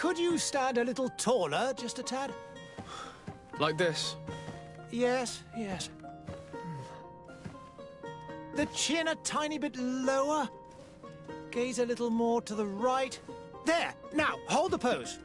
Could you stand a little taller, just a tad? Like this? Yes, yes. The chin a tiny bit lower. Gaze a little more to the right. There! Now, hold the pose.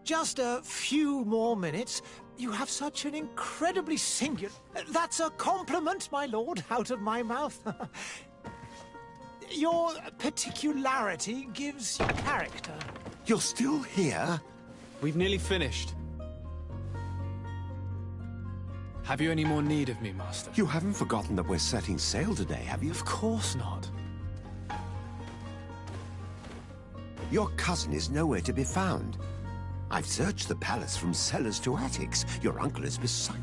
Just a few more minutes. You have such an incredibly singular... That's a compliment, my lord, out of my mouth. Your particularity gives you character. You're still here? We've nearly finished. Have you any more need of me, Master? You haven't forgotten that we're setting sail today, have you? Of course not. Your cousin is nowhere to be found. I've searched the palace from cellars to attics. Your uncle is beside...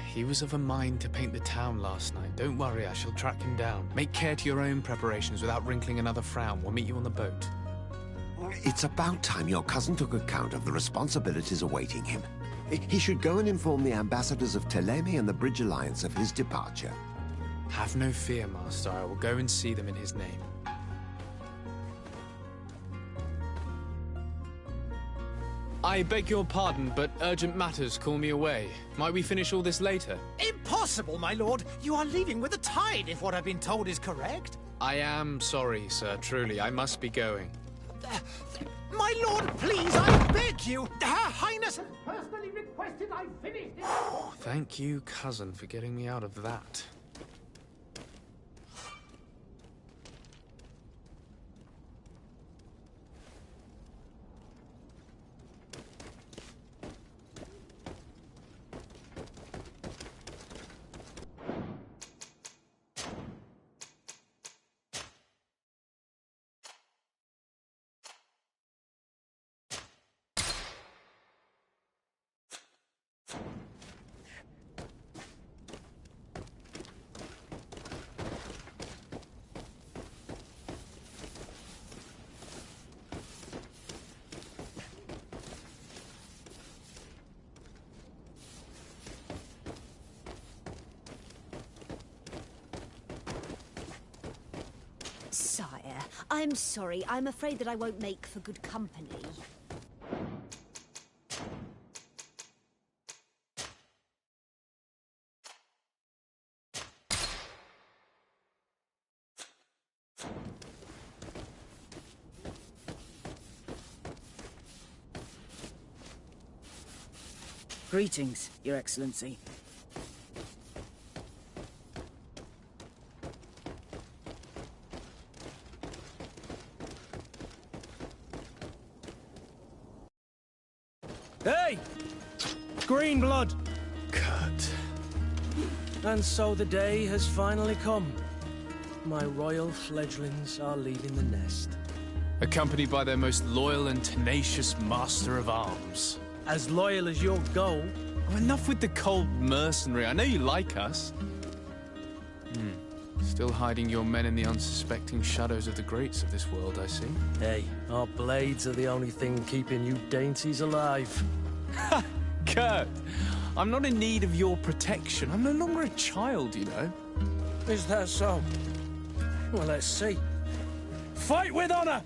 He was of a mind to paint the town last night. Don't worry, I shall track him down. Make care to your own preparations without wrinkling another frown. We'll meet you on the boat. It's about time your cousin took account of the responsibilities awaiting him. He should go and inform the ambassadors of Ptolemy and the Bridge Alliance of his departure. Have no fear, Master. I will go and see them in his name. I beg your pardon, but urgent matters call me away. Might we finish all this later? Impossible, my lord. You are leaving with the tide, if what I've been told is correct. I am sorry, sir. Truly, I must be going. My lord, please, I beg you. Her Highness has personally requested I finish this. Thank you, cousin, for getting me out of that. Sire, I'm sorry. I'm afraid that I won't make for good company. Greetings, Your Excellency. Hey! Green blood! Kurt. And so the day has finally come. My royal fledglings are leaving the nest. Accompanied by their most loyal and tenacious master of arms. As loyal as your goal. Oh, enough with the cold mercenary. I know you like us. Still hiding your men in the unsuspecting shadows of the greats of this world, I see. Hey, our blades are the only thing keeping you dainties alive. Ha! Kurt! I'm not in need of your protection. I'm no longer a child, you know. Is that so? Well, let's see. Fight with honor!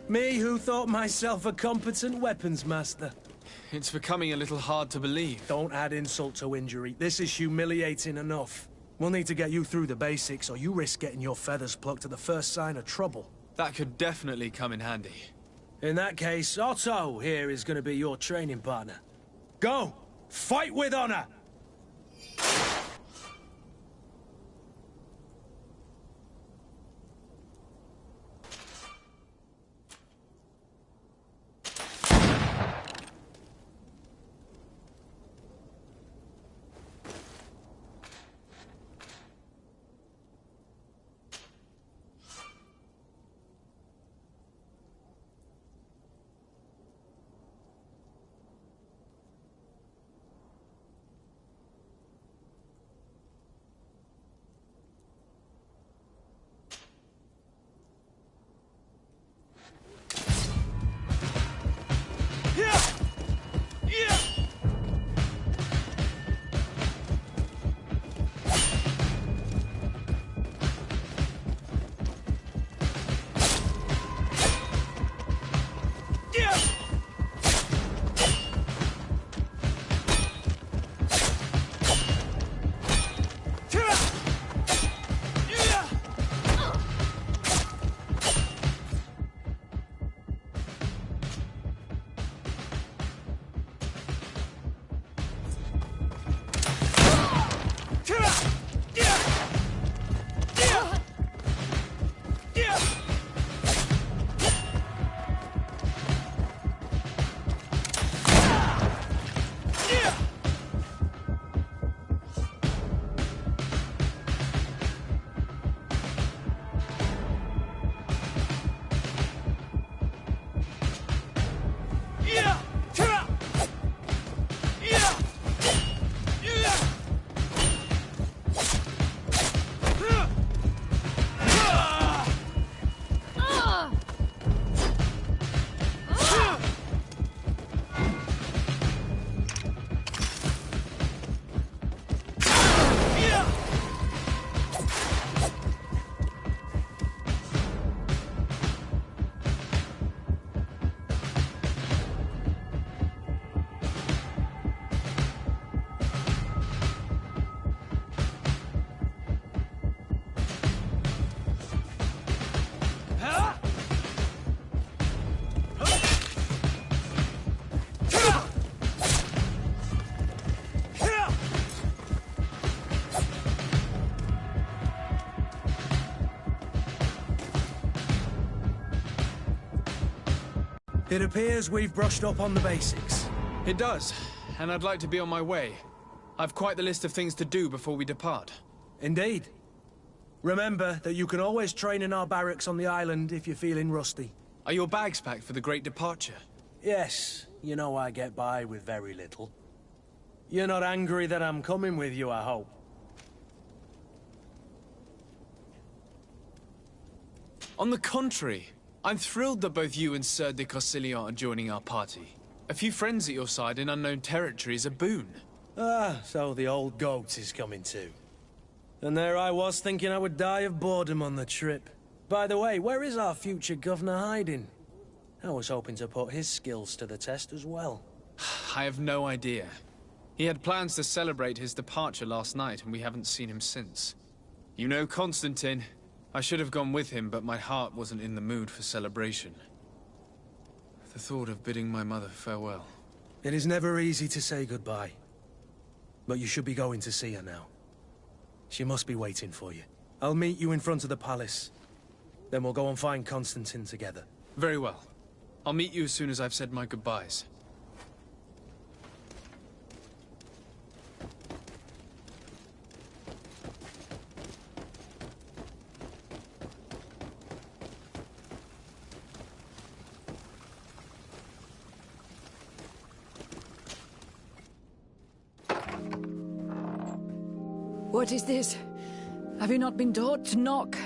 Me who thought myself a competent weapons master. It's becoming a little hard to believe. Don't add insult to injury. This is humiliating enough. We'll need to get you through the basics, or you risk getting your feathers plucked at the first sign of trouble. That could definitely come in handy. In that case, Otto here is going to be your training partner. Go! Fight with honor! It appears we've brushed up on the basics. It does, and I'd like to be on my way. I've quite the list of things to do before we depart. Indeed. Remember that you can always train in our barracks on the island if you're feeling rusty. Are your bags packed for the great departure? Yes, you know I get by with very little. You're not angry that I'm coming with you, I hope. On the contrary, I'm thrilled that both you and Sir de Cossillon are joining our party. A few friends at your side in unknown territory is a boon. Ah, so the old goat is coming too. And there I was thinking I would die of boredom on the trip. By the way, where is our future governor hiding? I was hoping to put his skills to the test as well. I have no idea. He had plans to celebrate his departure last night, and we haven't seen him since. You know Constantine. I should have gone with him, but my heart wasn't in the mood for celebration. The thought of bidding my mother farewell. It is never easy to say goodbye. But you should be going to see her now. She must be waiting for you. I'll meet you in front of the palace. Then we'll go and find Constantine together. Very well. I'll meet you as soon as I've said my goodbyes. What is this? Have you not been taught to knock?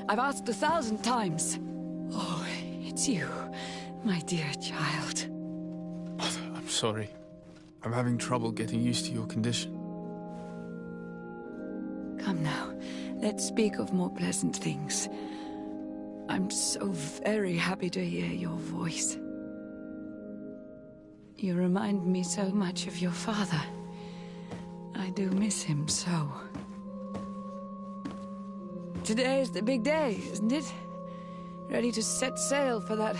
I've asked 1,000 times. Oh, it's you, my dear child. I'm sorry. I'm having trouble getting used to your condition. Come now, let's speak of more pleasant things. I'm so very happy to hear your voice. You remind me so much of your father. I do miss him so. Today is the big day, isn't it? Ready to set sail for that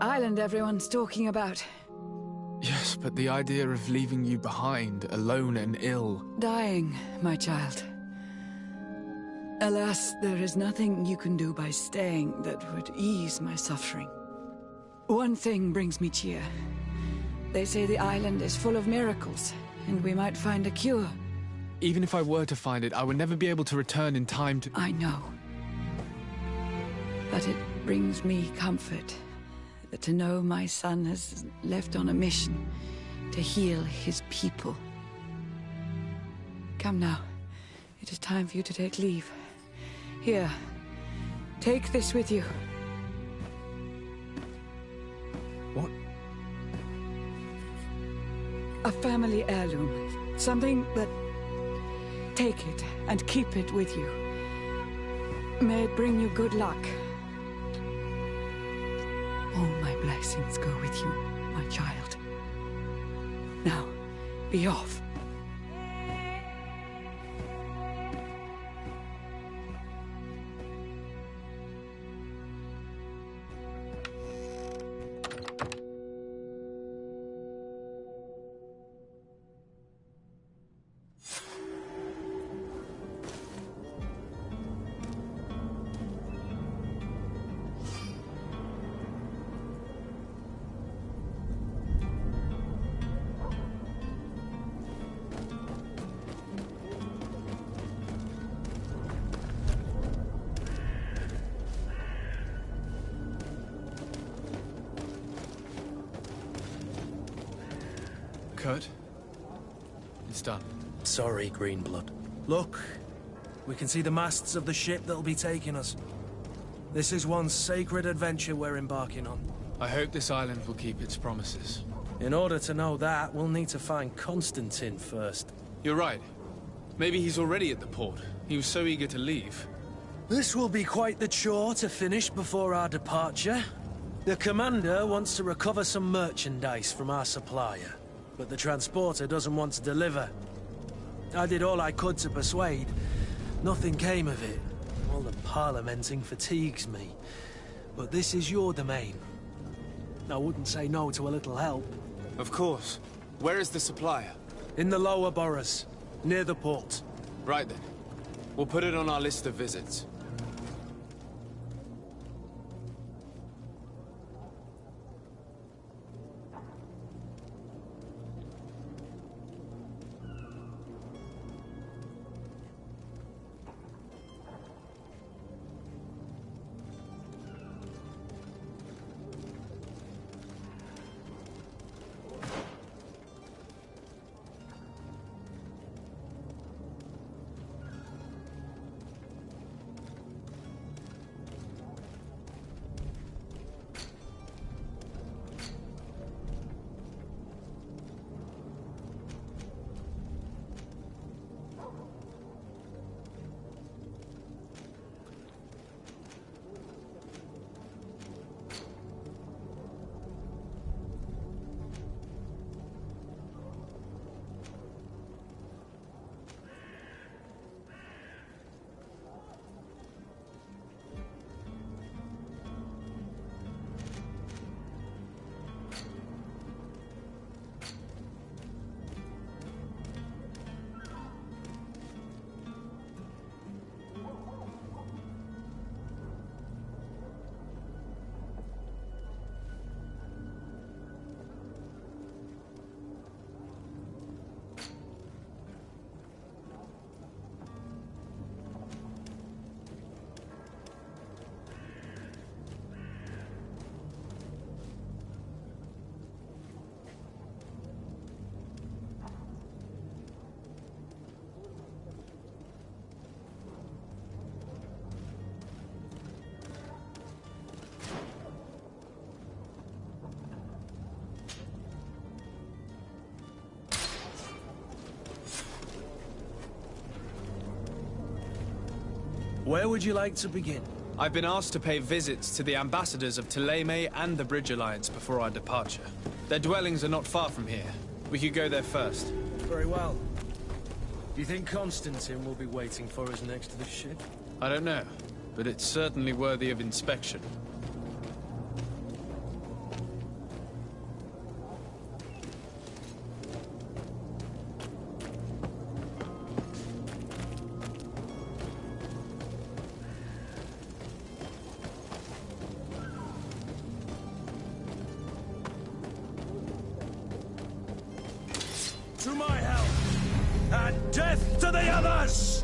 island everyone's talking about. Yes, but the idea of leaving you behind, alone and ill... Dying, my child. Alas, there is nothing you can do by staying that would ease my suffering. One thing brings me cheer. They say the island is full of miracles, and we might find a cure. Even if I were to find it, I would never be able to return in time to... I know. But it brings me comfort to know my son has left on a mission to heal his people. Come now. It is time for you to take leave. Here, take this with you. What? A family heirloom. Something that... Take it and keep it with you. May it bring you good luck. All my blessings go with you, my child. Now, be off. Kurt? It's done. Sorry, Greenblood. Look, we can see the masts of the ship that'll be taking us. This is one sacred adventure we're embarking on. I hope this island will keep its promises. In order to know that, we'll need to find Constantine first. You're right. Maybe he's already at the port. He was so eager to leave. This will be quite the chore to finish before our departure. The commander wants to recover some merchandise from our supplier, but the transporter doesn't want to deliver. I did all I could to persuade. Nothing came of it. All the parliamenting fatigues me. But this is your domain. I wouldn't say no to a little help. Of course. Where is the supplier? In the lower boroughs, near the port. Right then. We'll put it on our list of visits. Where would you like to begin? I've been asked to pay visits to the ambassadors of Thélème and the Bridge Alliance before our departure. Their dwellings are not far from here. We could go there first. Very well. Do you think Constantine will be waiting for us next to the ship? I don't know, but it's certainly worthy of inspection. To my help! And death to the others!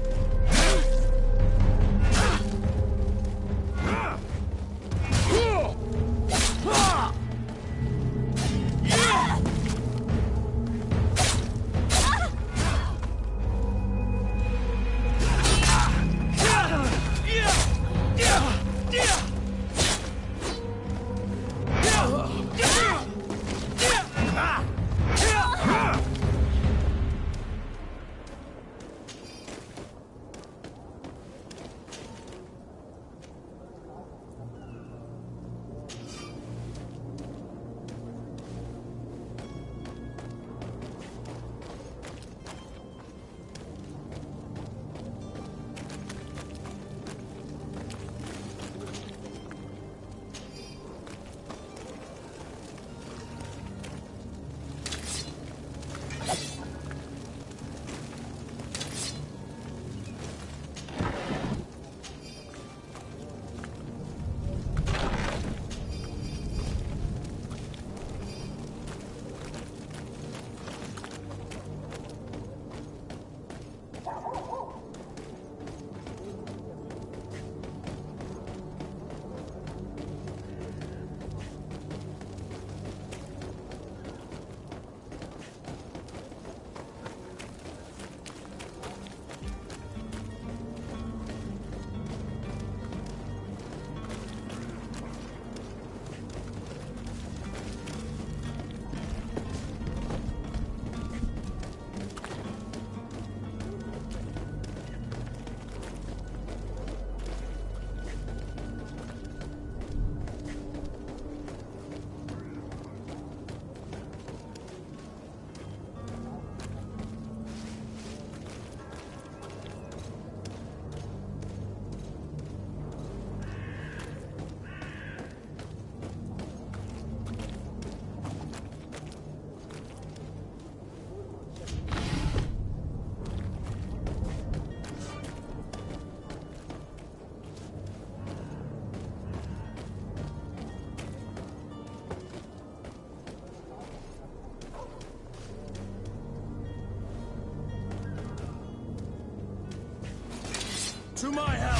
To my help!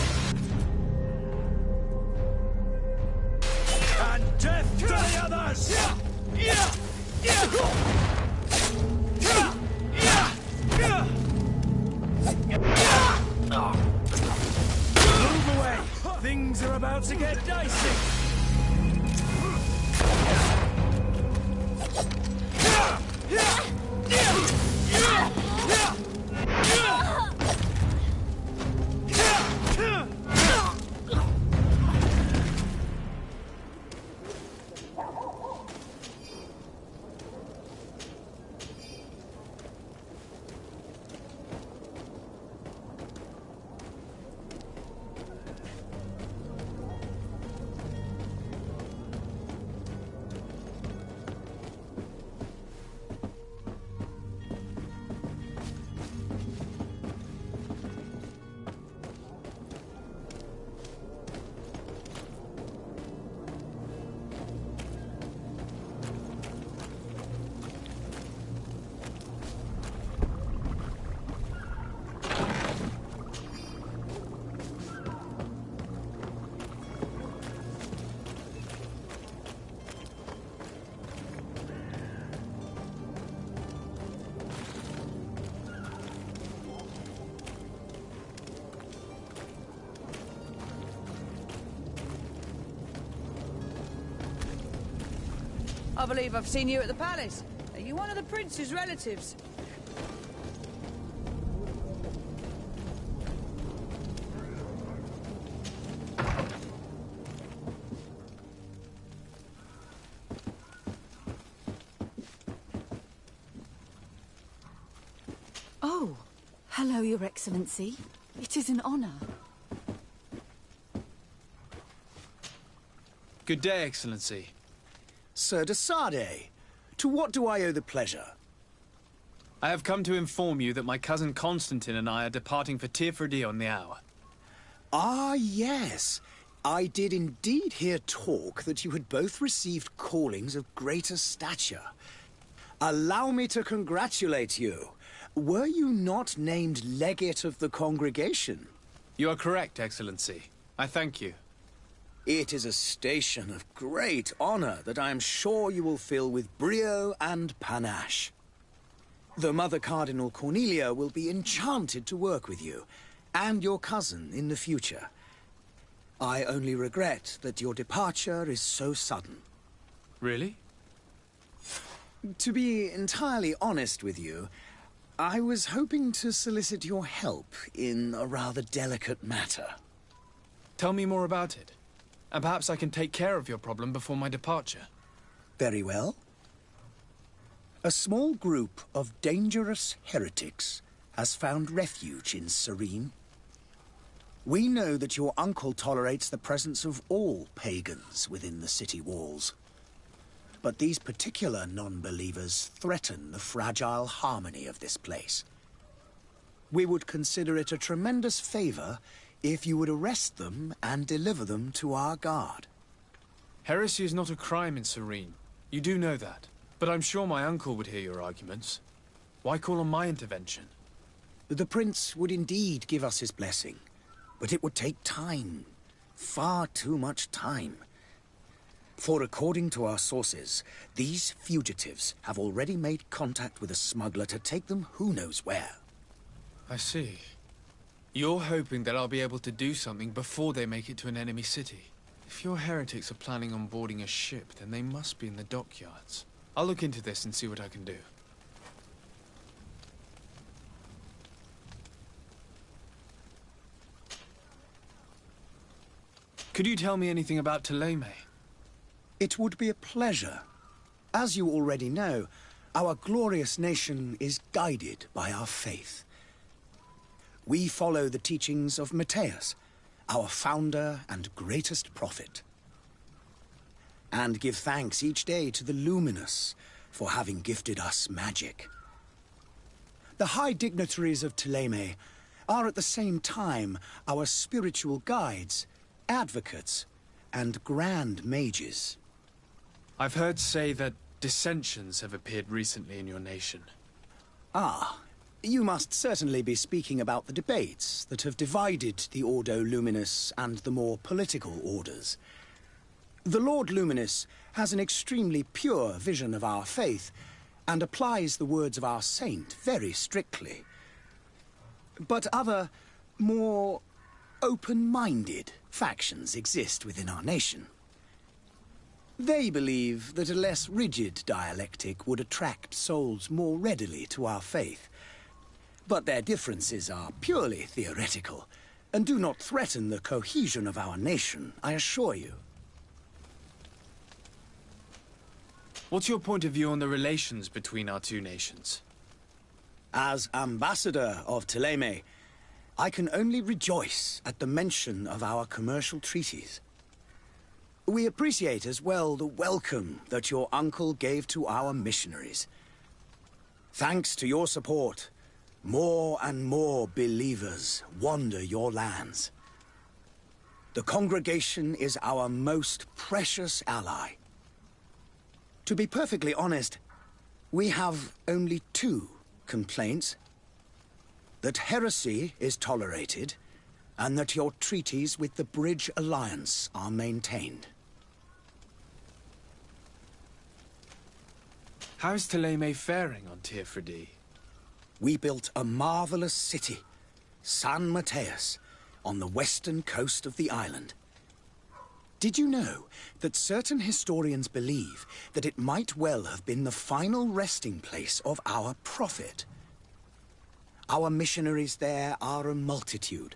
And death to the others! Move away! Things are about to get dicey! I believe I've seen you at the palace. Are you one of the prince's relatives? Oh, hello, Your Excellency. It is an honor. Good day, Excellency. Sir de Sade, to what do I owe the pleasure? I have come to inform you that my cousin Constantine and I are departing for Tirfredi on the hour. Ah, yes. I did indeed hear talk that you had both received callings of greater stature. Allow me to congratulate you. Were you not named legate of the congregation? You are correct, Excellency. I thank you. It is a station of great honor that I am sure you will fill with brio and panache. The Mother Cardinal Cornelia will be enchanted to work with you, and your cousin in the future. I only regret that your departure is so sudden. Really? To be entirely honest with you, I was hoping to solicit your help in a rather delicate matter. Tell me more about it, and perhaps I can take care of your problem before my departure. Very well. A small group of dangerous heretics has found refuge in Serene. We know that your uncle tolerates the presence of all pagans within the city walls. But these particular non-believers threaten the fragile harmony of this place. We would consider it a tremendous favor if you would arrest them and deliver them to our guard. Heresy is not a crime in Serene. You do know that. But I'm sure my uncle would hear your arguments. Why call on my intervention? The prince would indeed give us his blessing, but it would take time. Far too much time. For according to our sources, these fugitives have already made contact with a smuggler to take them who knows where. I see. You're hoping that I'll be able to do something before they make it to an enemy city. If your heretics are planning on boarding a ship, then they must be in the dockyards. I'll look into this and see what I can do. Could you tell me anything about Thélème? It would be a pleasure. As you already know, our glorious nation is guided by our faith. We follow the teachings of Matthias, our founder and greatest prophet, and give thanks each day to the Luminous for having gifted us magic. The high dignitaries of Thélème are at the same time our spiritual guides, advocates, and grand mages. I've heard say that dissensions have appeared recently in your nation. Ah, you must certainly be speaking about the debates that have divided the Ordo Luminous and the more political orders. The Lord Luminous has an extremely pure vision of our faith and applies the words of our saint very strictly. But other, more open-minded factions exist within our nation. They believe that a less rigid dialectic would attract souls more readily to our faith. But their differences are purely theoretical and do not threaten the cohesion of our nation, I assure you. What's your point of view on the relations between our two nations? As ambassador of Thélème, I can only rejoice at the mention of our commercial treaties. We appreciate as well the welcome that your uncle gave to our missionaries. Thanks to your support, more and more believers wander your lands. The congregation is our most precious ally. To be perfectly honest, we have only two complaints. That heresy is tolerated, and that your treaties with the Bridge Alliance are maintained. How is Thélème faring on Tirfredi? We built a marvelous city, San Matthias, on the western coast of the island. Did you know that certain historians believe that it might well have been the final resting place of our prophet? Our missionaries there are a multitude.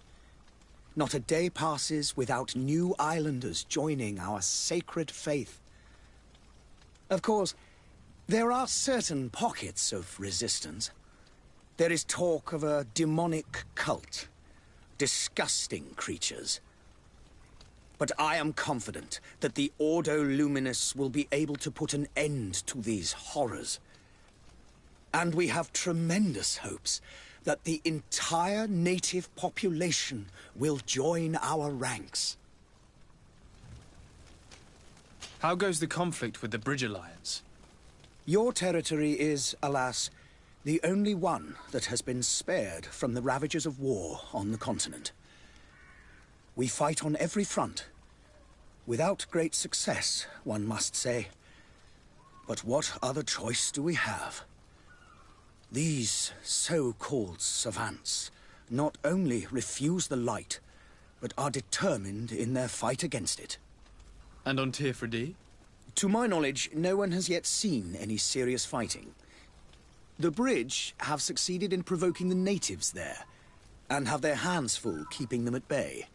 Not a day passes without new islanders joining our sacred faith. Of course, there are certain pockets of resistance. There is talk of a demonic cult. Disgusting creatures. But I am confident that the Ordo Luminous will be able to put an end to these horrors. And we have tremendous hopes that the entire native population will join our ranks. How goes the conflict with the Bridge Alliance? Your territory is, alas, the only one that has been spared from the ravages of war on the continent. We fight on every front. Without great success, one must say. But what other choice do we have? These so-called savants not only refuse the light, but are determined in their fight against it. And on Tirfredi? To my knowledge, no one has yet seen any serious fighting. The Bridge have succeeded in provoking the natives there, and have their hands full keeping them at bay.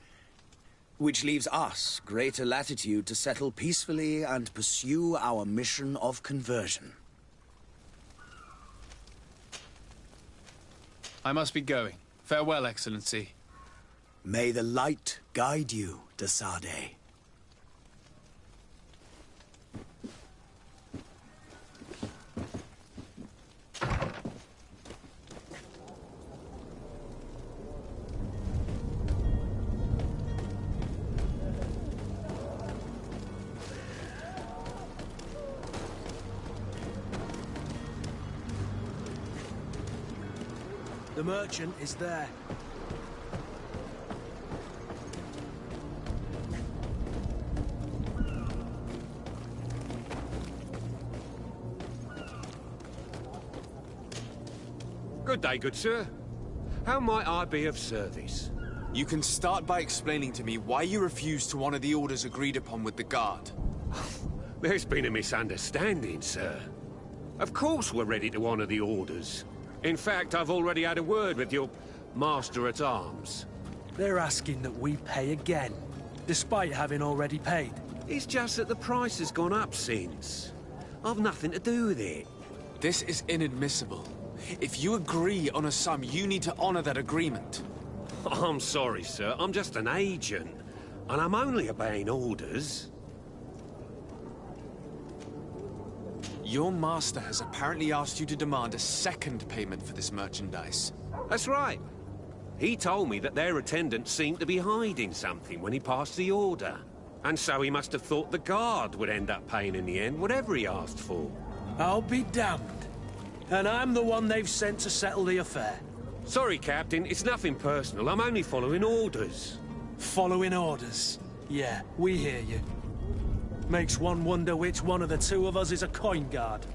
Which leaves us greater latitude to settle peacefully and pursue our mission of conversion. I must be going. Farewell, Excellency. May the light guide you, de Sade. The merchant is there. Good day, good sir. How might I be of service? You can start by explaining to me why you refused to honor the orders agreed upon with the Guard. There's been a misunderstanding, sir. Of course we're ready to honor the orders. In fact, I've already had a word with your Master-at-Arms. They're asking that we pay again, despite having already paid. It's just that the price has gone up since. I've nothing to do with it. This is inadmissible. If you agree on a sum, you need to honor that agreement. I'm sorry, sir. I'm just an agent. And I'm only obeying orders. Your master has apparently asked you to demand a second payment for this merchandise. That's right. He told me that their attendant seemed to be hiding something when he passed the order. And so he must have thought the Guard would end up paying in the end, whatever he asked for. I'll be damned. And I'm the one they've sent to settle the affair. Sorry, Captain. It's nothing personal. I'm only following orders. Following orders? Yeah, we hear you. Makes one wonder which one of the two of us is a coin guard.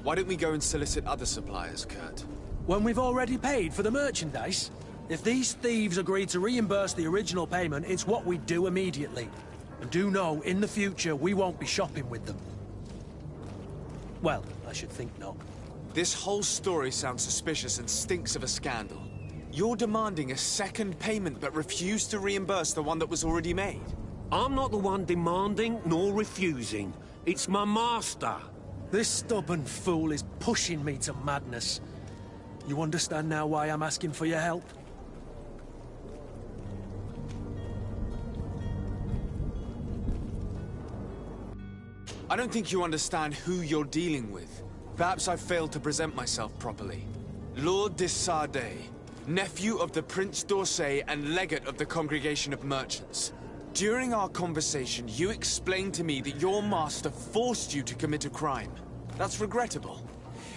Why don't we go and solicit other suppliers, Kurt? When we've already paid for the merchandise? If these thieves agree to reimburse the original payment, it's what we do immediately. And do know, in the future, we won't be shopping with them. Well, I should think not. This whole story sounds suspicious and stinks of a scandal. You're demanding a second payment but refuse to reimburse the one that was already made. I'm not the one demanding nor refusing. It's my master. This stubborn fool is pushing me to madness. You understand now why I'm asking for your help? I don't think you understand who you're dealing with. Perhaps I failed to present myself properly. Lord de Sade, nephew of the Prince d'Orsay and legate of the Congregation of Merchants. During our conversation, you explained to me that your master forced you to commit a crime. That's regrettable.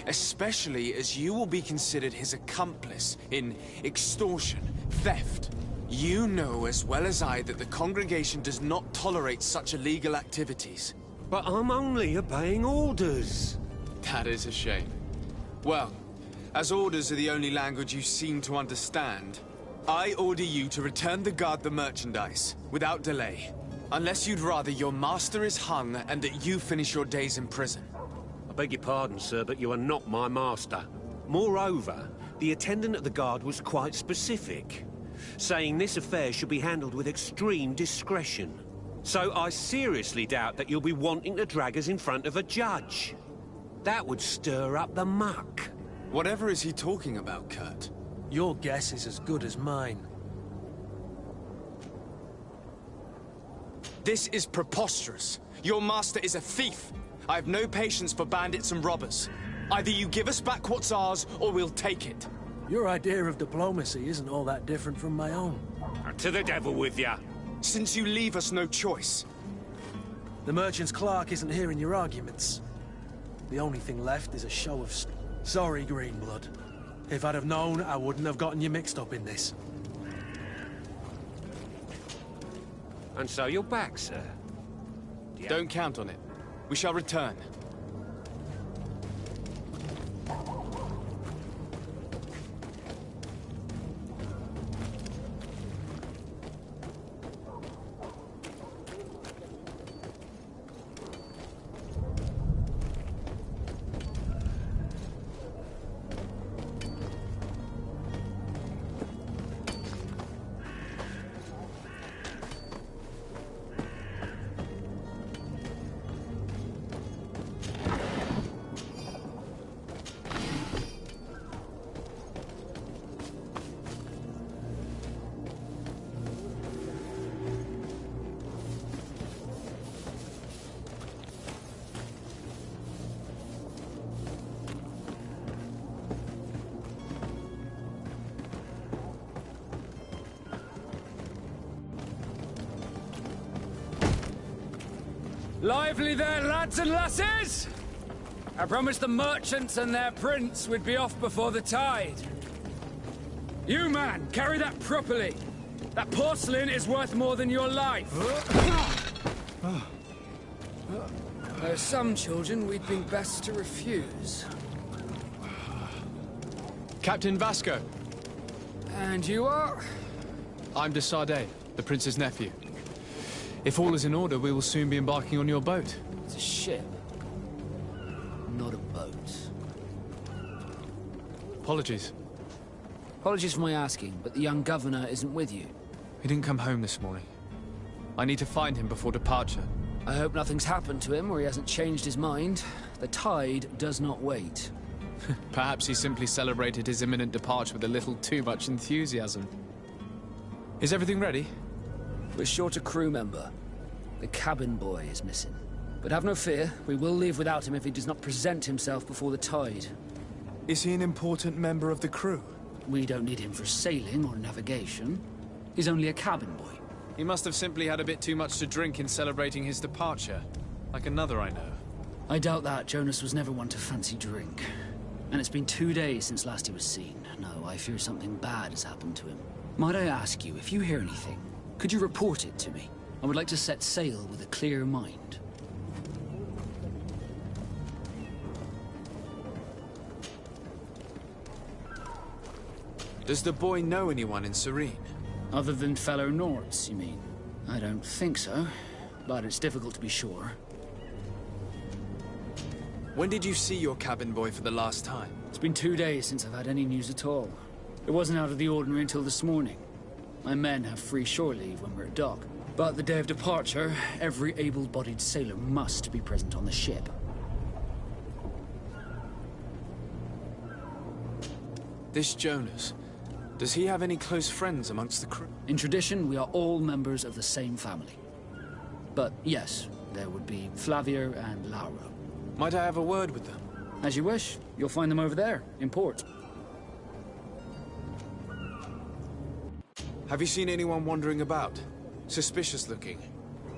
Especially as you will be considered his accomplice in extortion, theft. You know as well as I that the Congregation does not tolerate such illegal activities. But I'm only obeying orders. That is a shame. Well, as orders are the only language you seem to understand, I order you to return the Guard the merchandise, without delay. Unless you'd rather your master is hung and that you finish your days in prison. I beg your pardon, sir, but you are not my master. Moreover, the attendant of the Guard was quite specific, saying this affair should be handled with extreme discretion. So I seriously doubt that you'll be wanting to drag us in front of a judge. That would stir up the muck. Whatever is he talking about, Kurt? Your guess is as good as mine. This is preposterous. Your master is a thief. I have no patience for bandits and robbers. Either you give us back what's ours, or we'll take it. Your idea of diplomacy isn't all that different from my own. To the devil with ya. Since you leave us no choice. The merchant's clerk isn't hearing your arguments. The only thing left is a show of... Sorry, Greenblood. If I'd have known, I wouldn't have gotten you mixed up in this. And so you're back, sir? Don't count on it. We shall return. Lively there, lads and lasses! I promised the merchants and their prince we'd be off before the tide. You, man, carry that properly. That porcelain is worth more than your life. There are some children we'd be best to refuse. Captain Vasco. And you are? I'm de Sardet, the prince's nephew. If all is in order, we will soon be embarking on your boat. It's a ship, not a boat. Apologies. Apologies for my asking, but the young governor isn't with you. He didn't come home this morning. I need to find him before departure. I hope nothing's happened to him or he hasn't changed his mind. The tide does not wait. Perhaps he simply celebrated his imminent departure with a little too much enthusiasm. Is everything ready? We're short a crew member. The cabin boy is missing. But have no fear, we will leave without him if he does not present himself before the tide. Is he an important member of the crew? We don't need him for sailing or navigation. He's only a cabin boy. He must have simply had a bit too much to drink in celebrating his departure. Like another I know. I doubt that. Jonas was never one to fancy drink. And it's been 2 days since last he was seen. No, I fear something bad has happened to him. Might I ask you, if you hear anything, could you report it to me? I would like to set sail with a clear mind. Does the boy know anyone in Serene? Other than fellow Nords, you mean? I don't think so, but it's difficult to be sure. When did you see your cabin boy for the last time? It's been 2 days since I've had any news at all. It wasn't out of the ordinary until this morning. My men have free shore leave when we're at dock. But the day of departure, every able-bodied sailor must be present on the ship. This Jonas, does he have any close friends amongst the crew? In tradition, we are all members of the same family. But yes, there would be Flavia and Laura. Might I have a word with them? As you wish. You'll find them over there, in port. Have you seen anyone wandering about? Suspicious looking.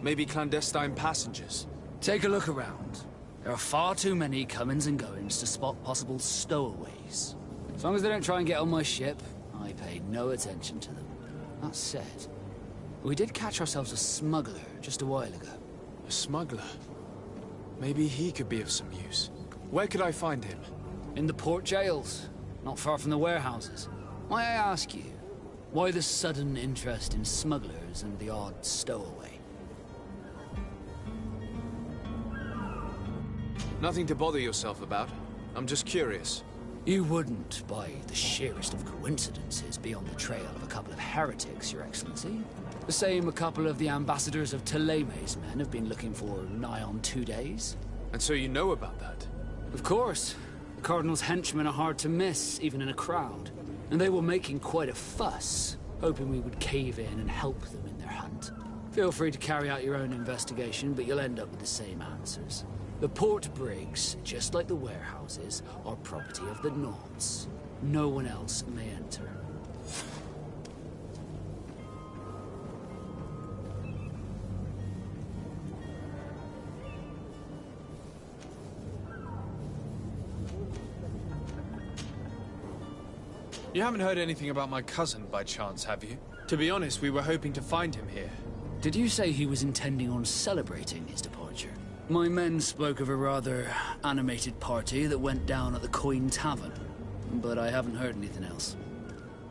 Maybe clandestine passengers? Take a look around. There are far too many comings and goings to spot possible stowaways. As long as they don't try and get on my ship, I pay no attention to them. That said, we did catch ourselves a smuggler just a while ago. A smuggler? Maybe he could be of some use. Where could I find him? In the port jails, not far from the warehouses. May I ask you, why the sudden interest in smugglers and the odd stowaway? Nothing to bother yourself about. I'm just curious. You wouldn't, by the sheerest of coincidences, be on the trail of a couple of heretics, Your Excellency. The same a couple of the ambassadors of Theleme's men have been looking for nigh on 2 days. And so you know about that? Of course. The Cardinal's henchmen are hard to miss, even in a crowd. And they were making quite a fuss, hoping we would cave in and help them in their hunt. Feel free to carry out your own investigation, but you'll end up with the same answers. The port brigs, just like the warehouses, are property of the Nords. No one else may enter. You haven't heard anything about my cousin by chance, have you? To be honest, we were hoping to find him here. Did you say he was intending on celebrating his departure? My men spoke of a rather animated party that went down at the Coin Tavern, but I haven't heard anything else.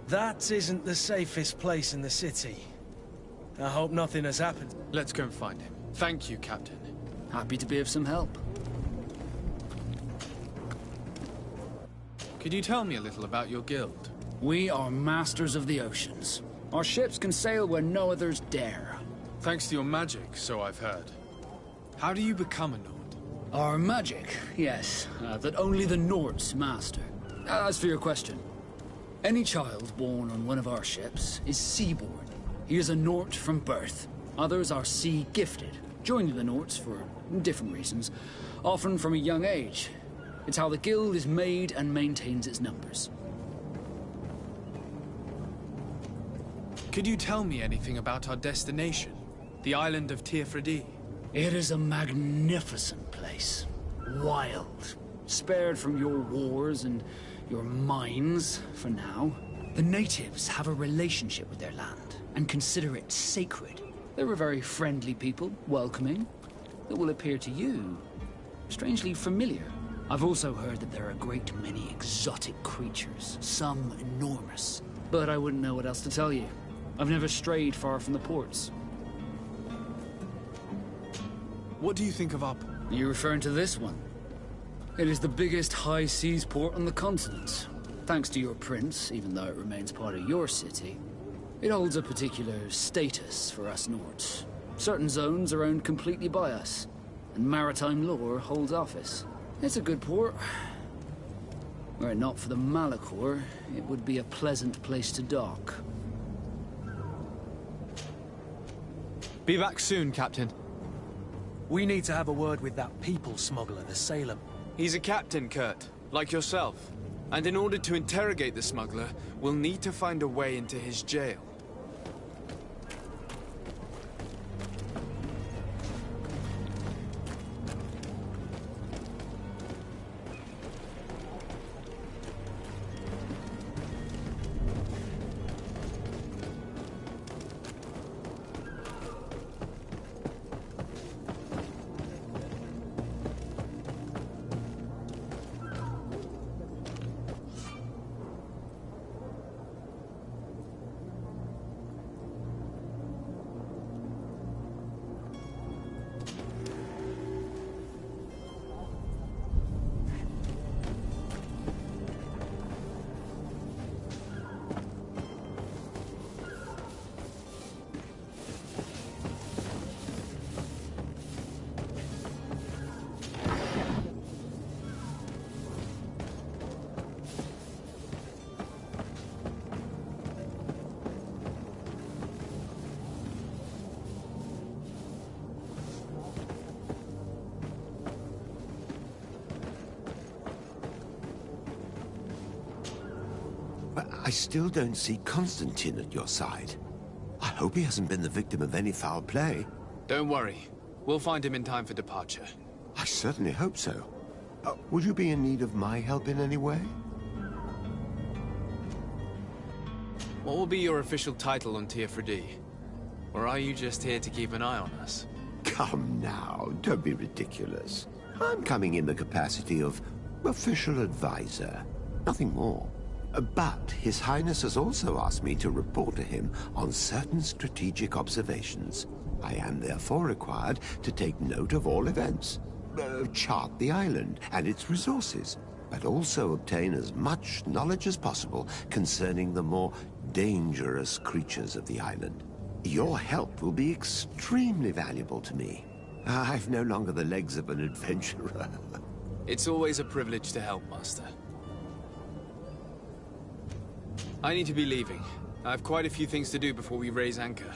That isn't the safest place in the city. I hope nothing has happened. Let's go and find him. Thank you, Captain. Happy to be of some help. Could you tell me a little about your guild? We are masters of the oceans. Our ships can sail where no others dare. Thanks to your magic, so I've heard. How do you become a Nord? Our magic, yes, that only the Nords master. As for your question, any child born on one of our ships is sea-born. He is a Nord from birth. Others are sea-gifted, joining the Nords for different reasons, often from a young age. It's how the guild is made and maintains its numbers. Could you tell me anything about our destination? The island of Teofredi? It is a magnificent place. Wild. Spared from your wars and your mines, for now. The natives have a relationship with their land, and consider it sacred. They're a very friendly people, welcoming, that will appear to you strangely familiar. I've also heard that there are a great many exotic creatures, some enormous. But I wouldn't know what else to tell you. I've never strayed far from the ports. What do you think of our... You're referring to this one? It is the biggest high seas port on the continent. Thanks to your prince, even though it remains part of your city, it holds a particular status for us Nords. Certain zones are owned completely by us, and maritime law holds office. It's a good port. Were it not for the Malachor, it would be a pleasant place to dock. Be back soon, Captain. We need to have a word with that people smuggler, the Salem. He's a captain, Kurt, like yourself. And in order to interrogate the smuggler, we'll need to find a way into his jail. But I still don't see Constantine at your side. I hope he hasn't been the victim of any foul play. Don't worry. We'll find him in time for departure. I certainly hope so. Would you be in need of my help in any way? What will be your official title on Teofredi? Or are you just here to keep an eye on us? Come now, don't be ridiculous. I'm coming in the capacity of official advisor, nothing more. But His Highness has also asked me to report to him on certain strategic observations. I am therefore required to take note of all events, chart the island and its resources, but also obtain as much knowledge as possible concerning the more dangerous creatures of the island. Your help will be extremely valuable to me. I've no longer the legs of an adventurer. It's always a privilege to help, Master. I need to be leaving. I have quite a few things to do before we raise anchor.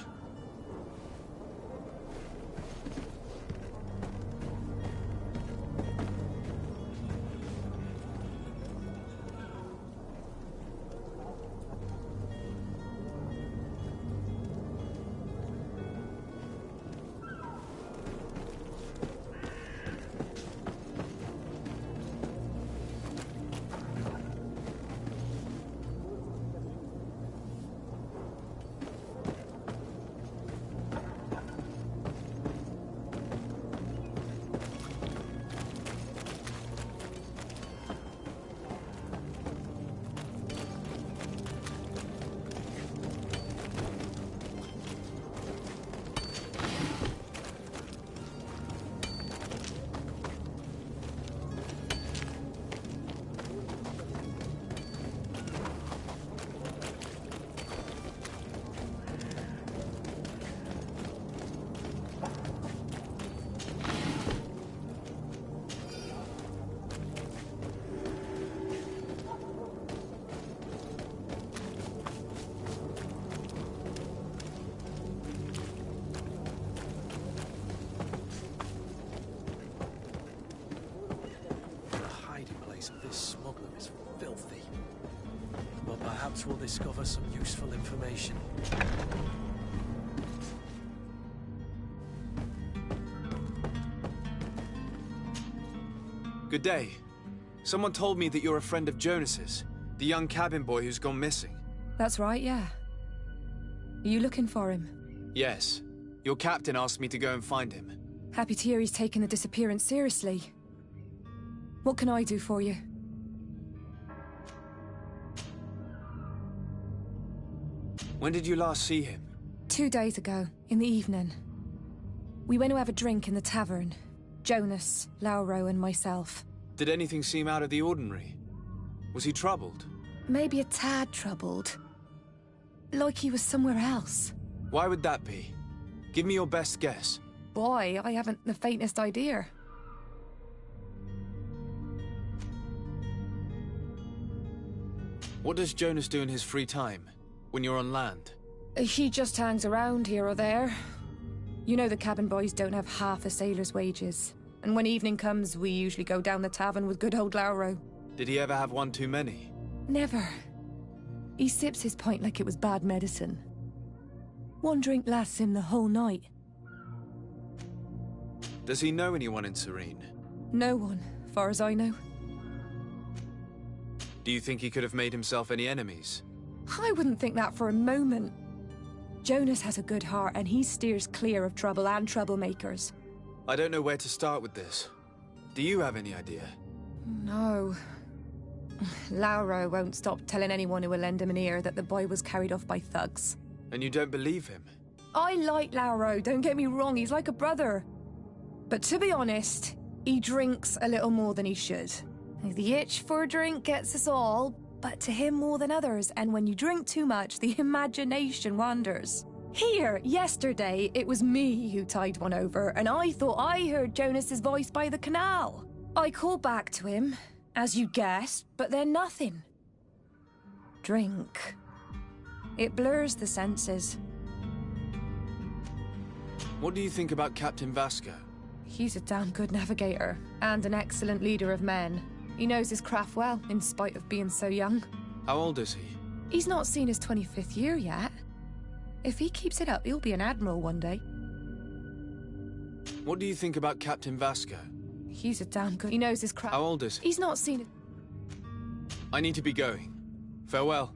We'll discover some useful information. Good day. Someone told me that you're a friend of Jonas's, the young cabin boy who's gone missing. That's right, yeah. Are you looking for him? Yes. Your captain asked me to go and find him. Happy to hear he's taken the disappearance seriously. What can I do for you? When did you last see him? 2 days ago, in the evening. We went to have a drink in the tavern. Jonas, Lauro and myself. Did anything seem out of the ordinary? Was he troubled? Maybe a tad troubled. Like he was somewhere else. Why would that be? Give me your best guess. Boy, I haven't the faintest idea. What does Jonas do in his free time? When you're on land? He just hangs around here or there. You know the cabin boys don't have half a sailor's wages. And when evening comes, we usually go down the tavern with good old Lauro. Did he ever have one too many? Never. He sips his pint like it was bad medicine. One drink lasts him the whole night. Does he know anyone in Serene? No one, far as I know. Do you think he could have made himself any enemies? I wouldn't think that for a moment. Jonas has a good heart and he steers clear of trouble and troublemakers. I don't know where to start with this. Do you have any idea? No. Lauro won't stop telling anyone who will lend him an ear that the boy was carried off by thugs. And you don't believe him? I like Lauro, don't get me wrong, he's like a brother. But to be honest, he drinks a little more than he should. The itch for a drink gets us all, but to him more than others, and when you drink too much, the imagination wanders. Here, yesterday, it was me who tied one over, and I thought I heard Jonas's voice by the canal. I called back to him, as you guessed, but then nothing. Drink. It blurs the senses. What do you think about Captain Vasco? He's a damn good navigator, and an excellent leader of men. He knows his craft well, in spite of being so young. How old is he? He's not seen his 25th year yet. If he keeps it up, he'll be an admiral one day. What do you think about Captain Vasco? He's a damn good... He knows his craft... How old is he? He's not seen it... I need to be going. Farewell.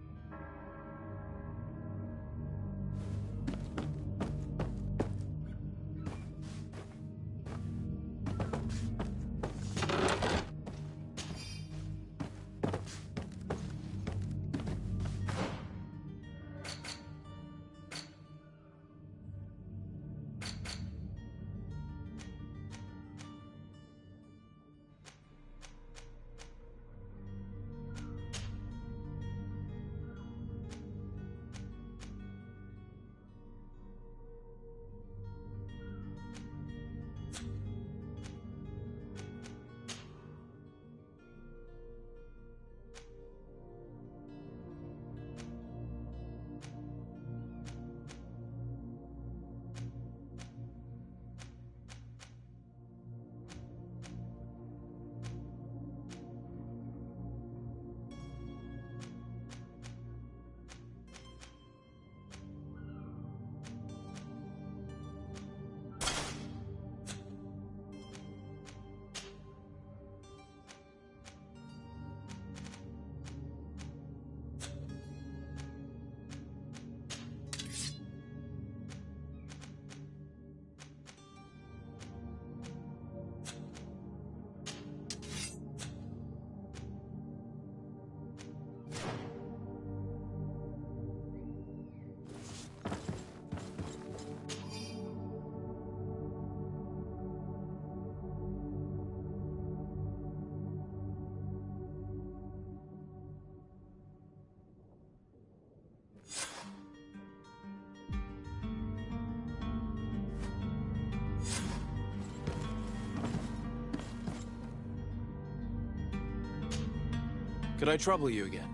Could I trouble you again?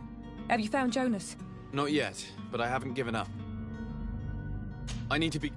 Have you found Jonas? Not yet, but I haven't given up. I need to be...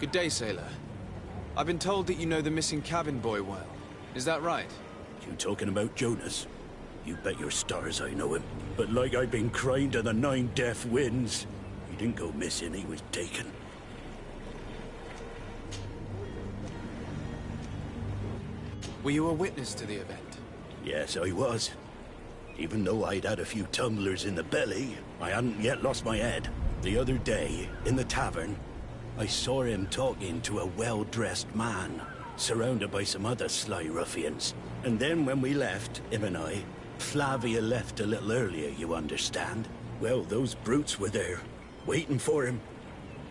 Good day, sailor. I've been told that you know the missing cabin boy well. Is that right? You talking about Jonas? You bet your stars I know him. But like I've been crying to the 9 deaf winds, he didn't go missing, he was taken. Were you a witness to the event? Yes, I was. Even though I'd had a few tumblers in the belly, I hadn't yet lost my head. The other day, in the tavern, I saw him talking to a well-dressed man, surrounded by some other sly ruffians. And then when we left, him and I, Flavia left a little earlier, you understand? Well, those brutes were there, waiting for him.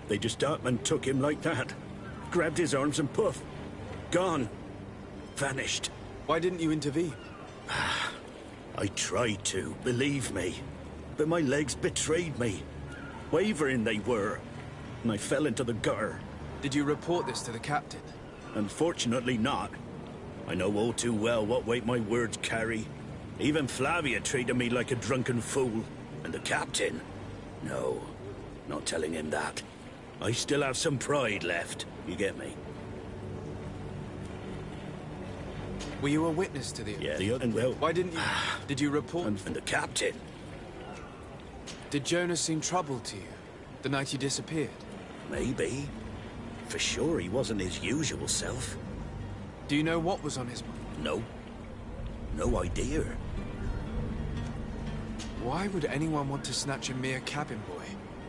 They just up and took him like that. Grabbed his arms and poof. Gone. Vanished. Why didn't you intervene? I tried to, believe me. But my legs betrayed me. Wavering they were. And I fell into the gutter. Did you report this to the captain? Unfortunately not. I know all too well what weight my words carry. Even Flavia treated me like a drunken fool. And the captain? No, not telling him that. I still have some pride left, you get me? Were you a witness to the... Yeah, the other... Well... Why didn't you... Did you report... And the captain? Did Jonas seem troubled to you the night he disappeared? Maybe. For sure he wasn't his usual self. Do you know what was on his mind? No. No idea. Why would anyone want to snatch a mere cabin boy?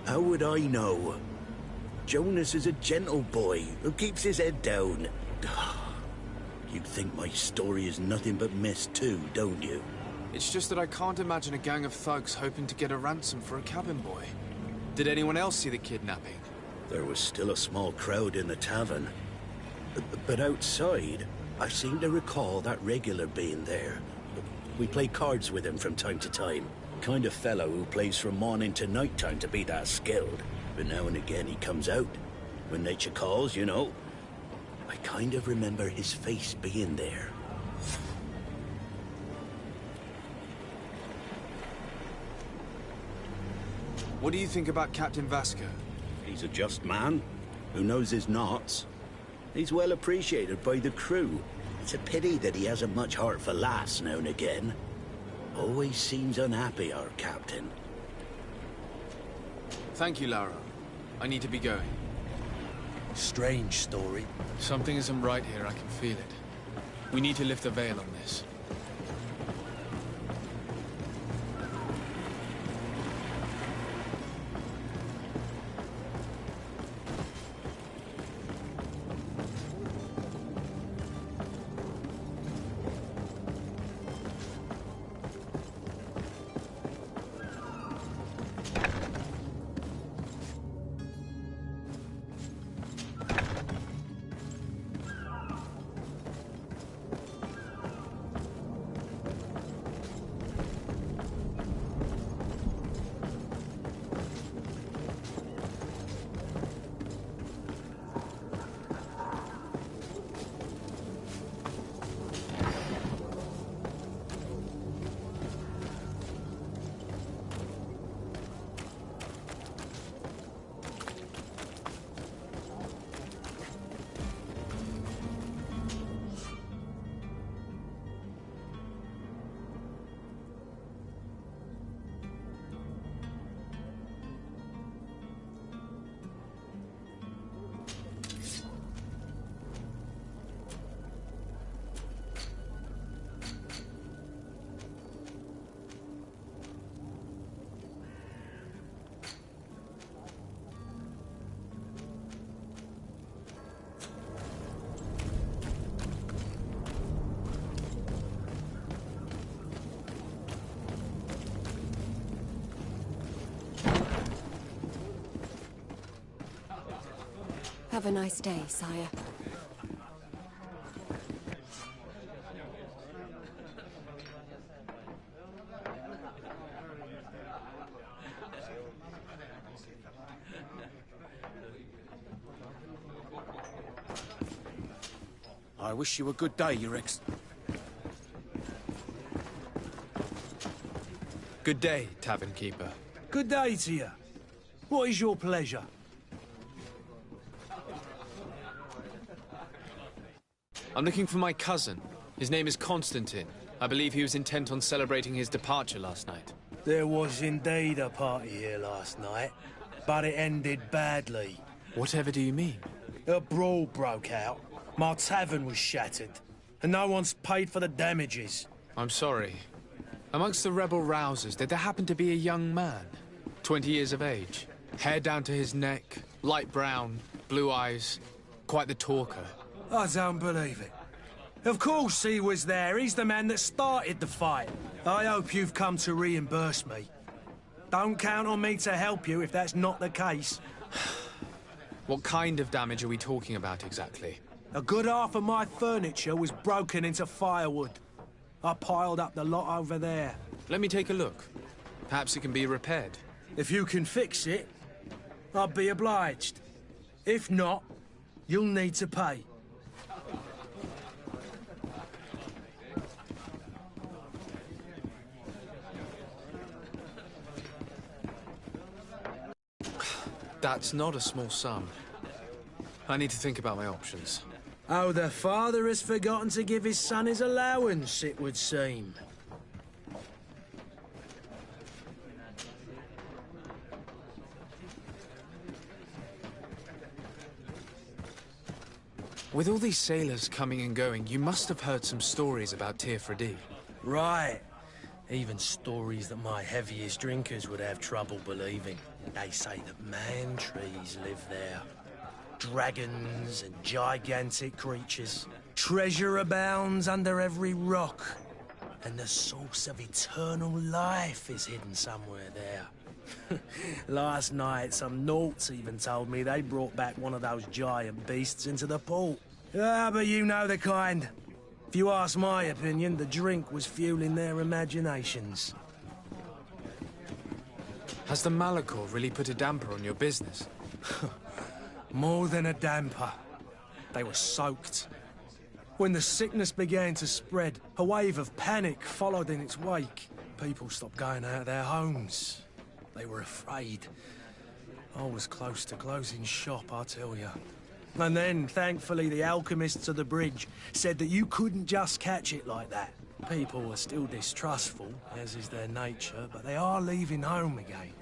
How would I know? Jonas is a gentle boy who keeps his head down. You think my story is nothing but mist too, don't you? It's just that I can't imagine a gang of thugs hoping to get a ransom for a cabin boy. Did anyone else see the kidnapping? There was still a small crowd in the tavern. But outside, I seem to recall that regular being there. We play cards with him from time to time. Kind of fellow who plays from morning to night time to be that skilled. But now and again he comes out. When nature calls, you know. I kind of remember his face being there. What do you think about Captain Vasco? He's a just man who knows his knots. He's well appreciated by the crew. It's a pity that he hasn't much heart for laughs now and again. Always seems unhappy, our captain. Thank you, Lara. I need to be going. Strange story. Something isn't right here, I can feel it. We need to lift the veil on this. Have a nice day, sire. I wish you a good day, Your Ex... Good day, tavern keeper. Good day to you. What is your pleasure? I'm looking for my cousin. His name is Constantine. I believe he was intent on celebrating his departure last night. There was indeed a party here last night, but it ended badly. Whatever do you mean? A brawl broke out. My tavern was shattered, and no one's paid for the damages. I'm sorry. Amongst the rebel rousers, did there happen to be a young man? 20 years of age. Hair down to his neck, light brown, blue eyes. Quite the talker. I don't believe it. Of course he was there. He's the man that started the fight. I hope you've come to reimburse me. Don't count on me to help you if that's not the case. What kind of damage are we talking about exactly? A good half of my furniture was broken into firewood. I piled up the lot over there. Let me take a look. Perhaps it can be repaired. If you can fix it, I'll be obliged. If not, you'll need to pay. That's not a small sum. I need to think about my options. Oh, the father has forgotten to give his son his allowance, it would seem. With all these sailors coming and going, you must have heard some stories about Tirfredi. Right. Even stories that my heaviest drinkers would have trouble believing. They say that man-trees live there. Dragons and gigantic creatures. Treasure abounds under every rock. And the source of eternal life is hidden somewhere there. Last night, some Nauts even told me they brought back one of those giant beasts into the port. Ah, but you know the kind. If you ask my opinion, the drink was fueling their imaginations. Has the Malachor really put a damper on your business? More than a damper. They were soaked. When the sickness began to spread, a wave of panic followed in its wake. People stopped going out of their homes. They were afraid. I was close to closing shop, I tell you. And then, thankfully, the alchemists of the bridge said that you couldn't just catch it like that. People are still distrustful, as is their nature, but they are leaving home again.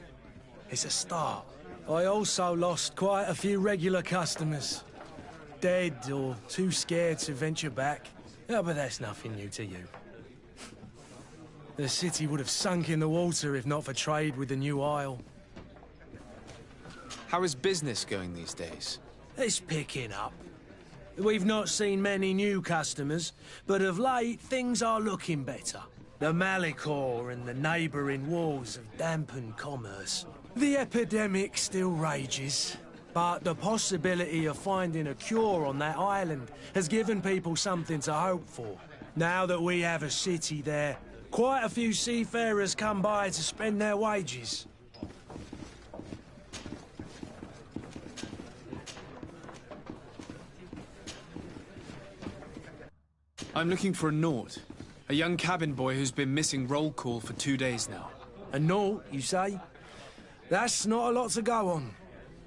It's a start. I also lost quite a few regular customers. Dead or too scared to venture back. Oh, but that's nothing new to you. The city would have sunk in the water if not for trade with the new isle. How is business going these days? It's picking up. We've not seen many new customers, but of late things are looking better. The Malachor and the neighbouring wars have dampened commerce. The epidemic still rages, but the possibility of finding a cure on that island has given people something to hope for. Now that we have a city there, quite a few seafarers come by to spend their wages. I'm looking for a Naut. A young cabin boy who's been missing roll call for 2 days now. A Naut, you say? That's not a lot to go on.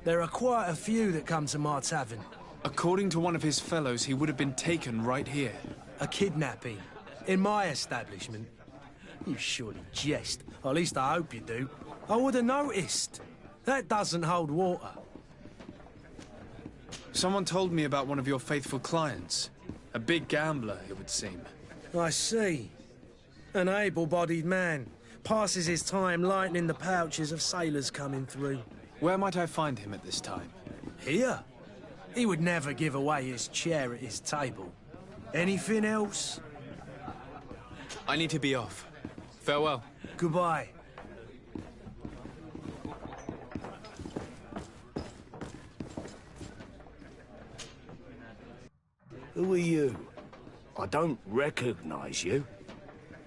There are quite a few that come to my tavern. According to one of his fellows, he would have been taken right here. A kidnapping? In my establishment? You surely jest. Or at least I hope you do. I would have noticed. That doesn't hold water. Someone told me about one of your faithful clients. A big gambler, it would seem. I see. An able-bodied man. Passes his time lightening the pouches of sailors coming through. Where might I find him at this time? Here? He would never give away his chair at his table. Anything else? I need to be off. Farewell. Goodbye. Who are you? I don't recognize you.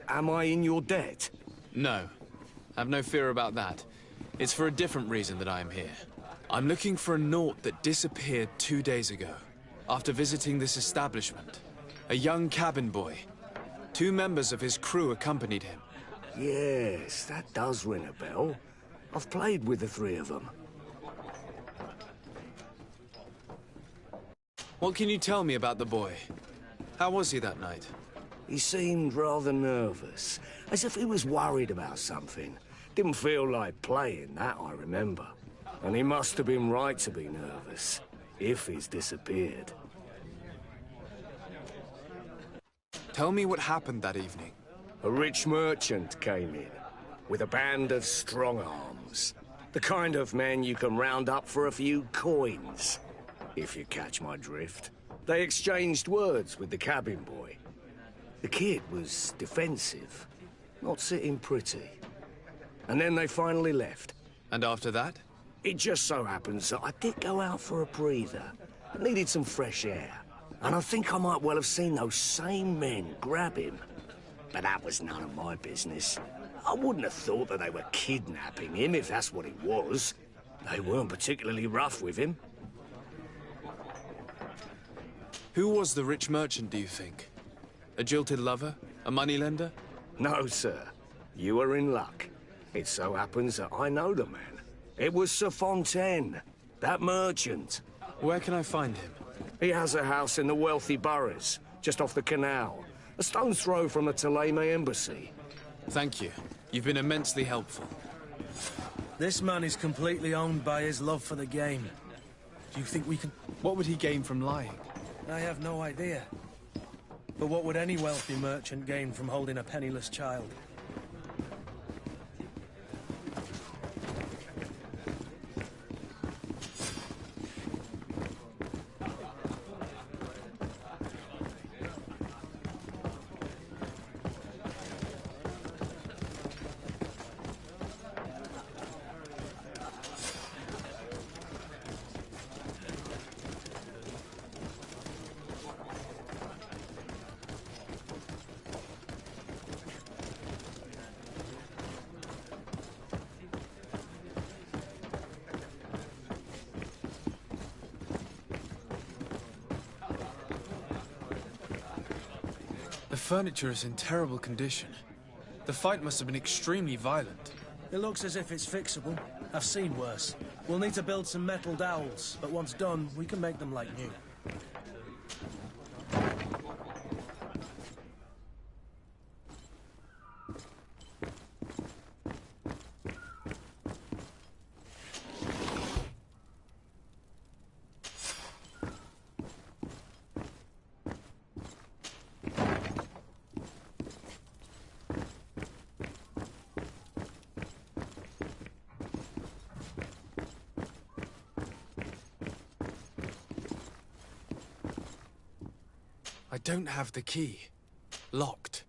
Am I in your debt? No. Have no fear about that. It's for a different reason that I am here. I'm looking for a Naut that disappeared 2 days ago, after visiting this establishment. A young cabin boy. 2 members of his crew accompanied him. Yes, that does ring a bell. I've played with the 3 of them. What can you tell me about the boy? How was he that night? He seemed rather nervous, as if he was worried about something. Didn't feel like playing, that I remember. And he must have been right to be nervous, if he's disappeared. Tell me what happened that evening. A rich merchant came in, with a band of strong arms. The kind of men you can round up for a few coins, if you catch my drift. They exchanged words with the cabin boy. The kid was defensive, not sitting pretty. And then they finally left. And after that? It just so happens that I did go out for a breather. I needed some fresh air. And I think I might well have seen those same men grab him. But that was none of my business. I wouldn't have thought that they were kidnapping him, if that's what it was. They weren't particularly rough with him. Who was the rich merchant, do you think? A jilted lover? A moneylender? No, sir. You are in luck. It so happens that I know the man. It was Sir Fontaine, that merchant. Where can I find him? He has a house in the wealthy boroughs, just off the canal. A stone's throw from the Thélème embassy. Thank you. You've been immensely helpful. This man is completely owned by his love for the game. Do you think we can... What would he gain from lying? I have no idea. But what would any wealthy merchant gain from holding a penniless child? The furniture is in terrible condition. The fight must have been extremely violent. It looks as if it's fixable. I've seen worse. We'll need to build some metal dowels, but once done, we can make them like new. I don't have the key. Locked.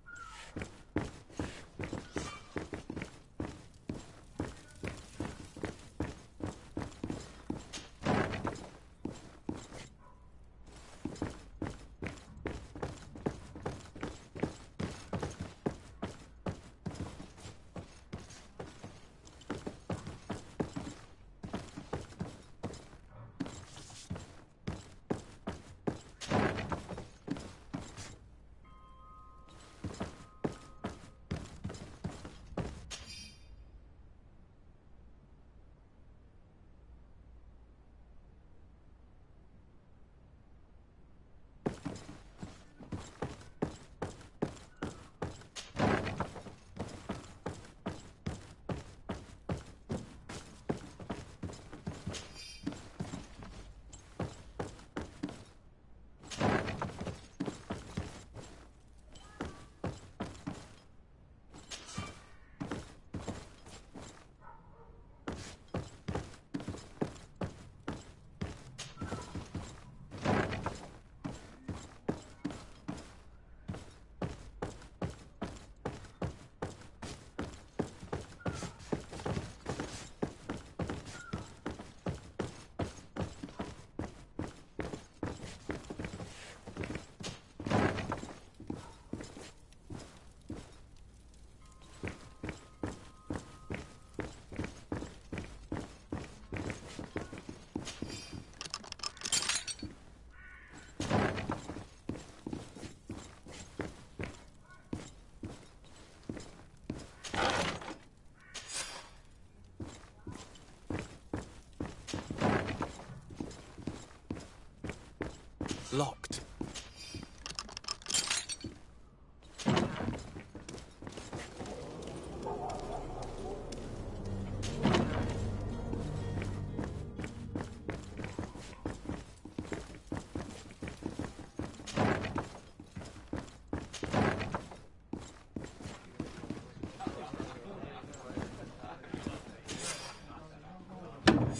Locked.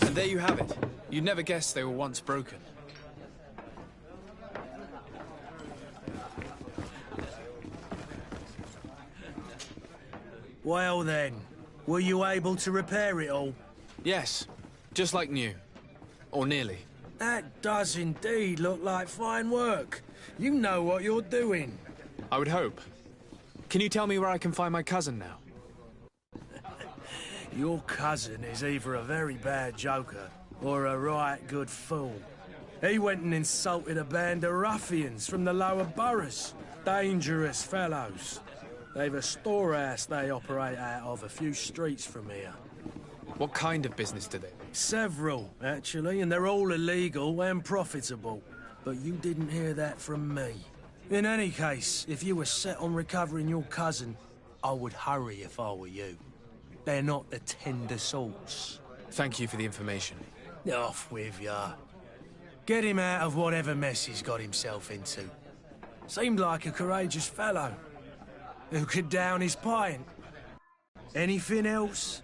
And there you have it. You'd never guess they were once broken. Well then, were you able to repair it all? Yes, just like new. Or nearly. That does indeed look like fine work. You know what you're doing. I would hope. Can you tell me where I can find my cousin now? Your cousin is either a very bad joker or a right good fool. He went and insulted a band of ruffians from the lower boroughs. Dangerous fellows. They've a storehouse they operate out of a few streets from here. What kind of business do they? Several, actually, and they're all illegal and profitable. But you didn't hear that from me. In any case, if you were set on recovering your cousin, I would hurry if I were you. They're not the tender sorts. Thank you for the information. Off with ya. Get him out of whatever mess he's got himself into. Seemed like a courageous fellow who could down his pint. Anything else?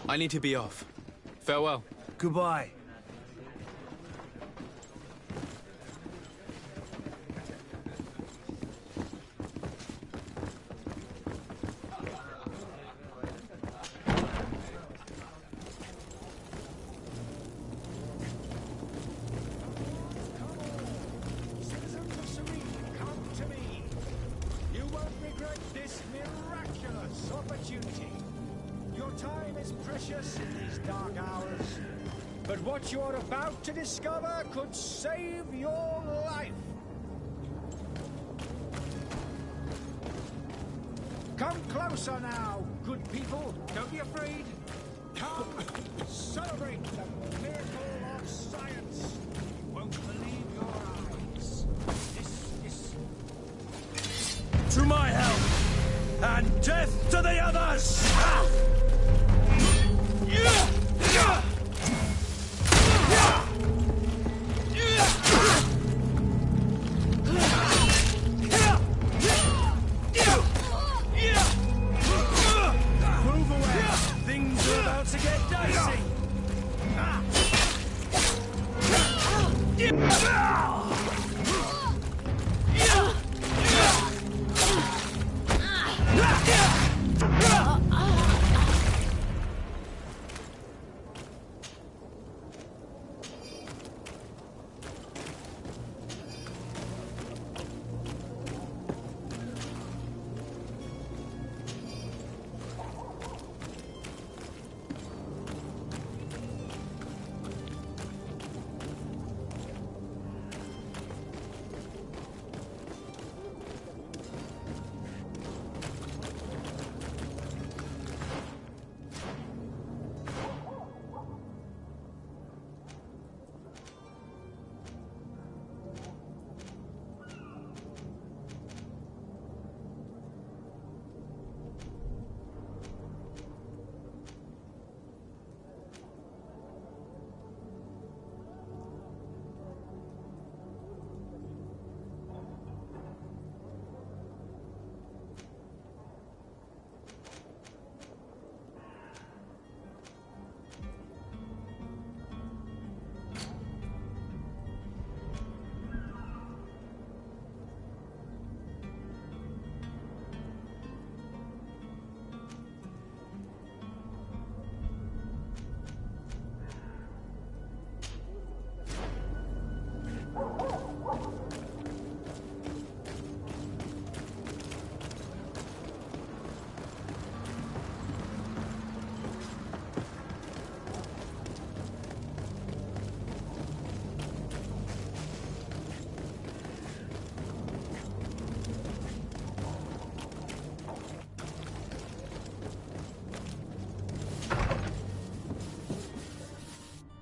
I need to be off. Farewell. Goodbye. But what you're about to discover could save your life. Come closer now, good people. Don't be afraid. Come, celebrate the miracle of science. You won't believe your eyes. This is... To my help! And death to the others! Move away! Things are about to get dicey!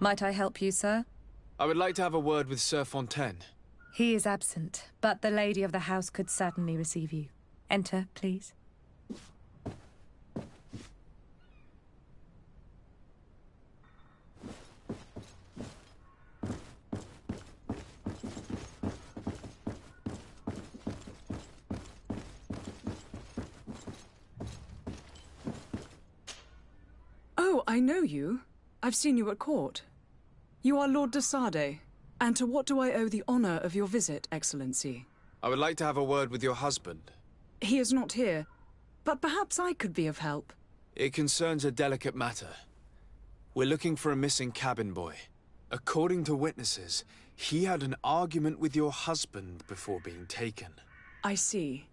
Might I help you, sir? I would like to have a word with Sir Fontaine. He is absent, but the lady of the house could certainly receive you. Enter, please. Oh, I know you. I've seen you at court. You are Lord de Sade. And to what do I owe the honor of your visit, Excellency? I would like to have a word with your husband. He is not here, but perhaps I could be of help. It concerns a delicate matter. We're looking for a missing cabin boy. According to witnesses, he had an argument with your husband before being taken. I see.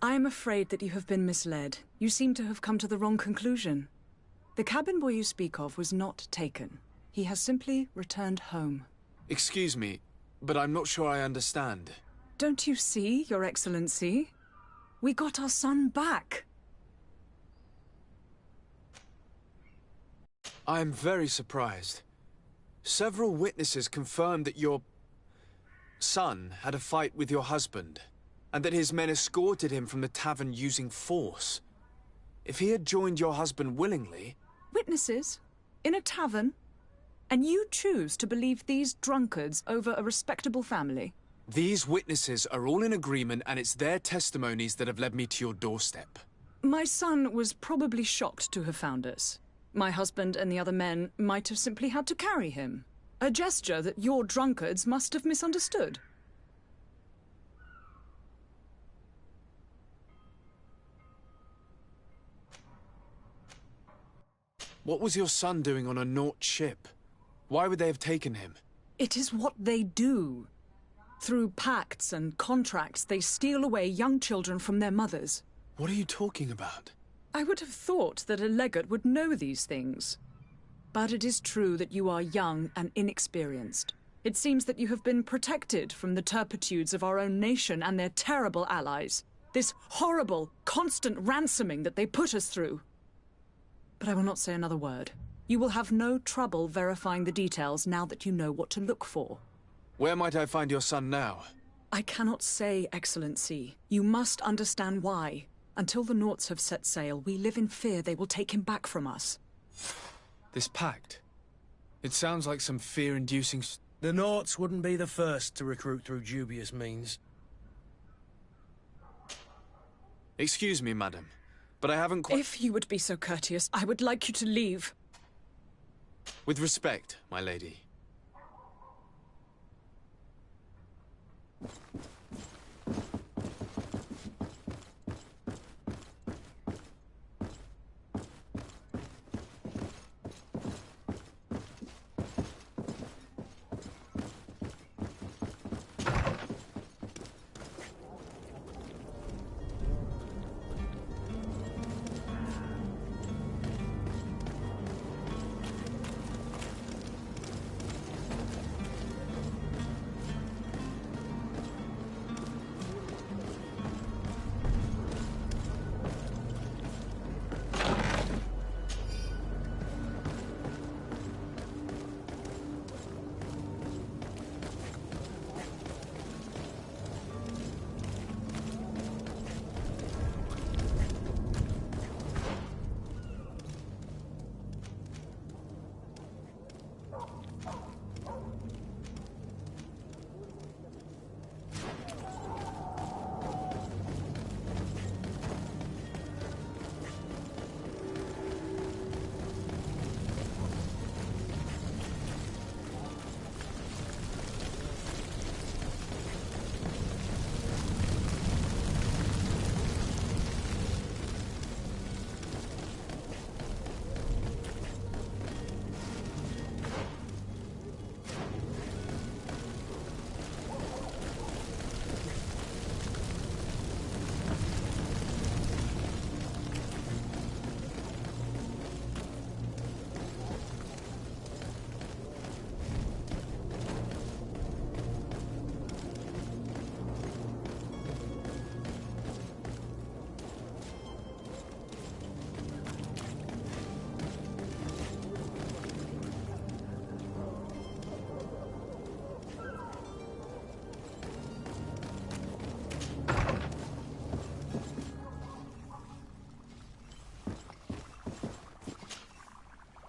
I am afraid that you have been misled. You seem to have come to the wrong conclusion. The cabin boy you speak of was not taken. He has simply returned home. Excuse me, but I'm not sure I understand. Don't you see, Your Excellency? We got our son back. I am very surprised. Several witnesses confirmed that your son had a fight with your husband, and that his men escorted him from the tavern using force. If he had joined your husband willingly... Witnesses? In a tavern? And you choose to believe these drunkards over a respectable family? These witnesses are all in agreement, and it's their testimonies that have led me to your doorstep. My son was probably shocked to have found us. My husband and the other men might have simply had to carry him. A gesture that your drunkards must have misunderstood. What was your son doing on a Naut ship? Why would they have taken him? It is what they do. Through pacts and contracts, they steal away young children from their mothers. What are you talking about? I would have thought that a legate would know these things. But it is true that you are young and inexperienced. It seems that you have been protected from the turpitudes of our own nation and their terrible allies. This horrible, constant ransoming that they put us through. But I will not say another word. You will have no trouble verifying the details now that you know what to look for. Where might I find your son now? I cannot say, Excellency. You must understand why. Until the Nauts have set sail, we live in fear they will take him back from us. This pact? It sounds like some fear-inducing... The Nauts wouldn't be the first to recruit through dubious means. Excuse me, madam, but I haven't quite... If you would be so courteous, I would like you to leave. With respect, my lady.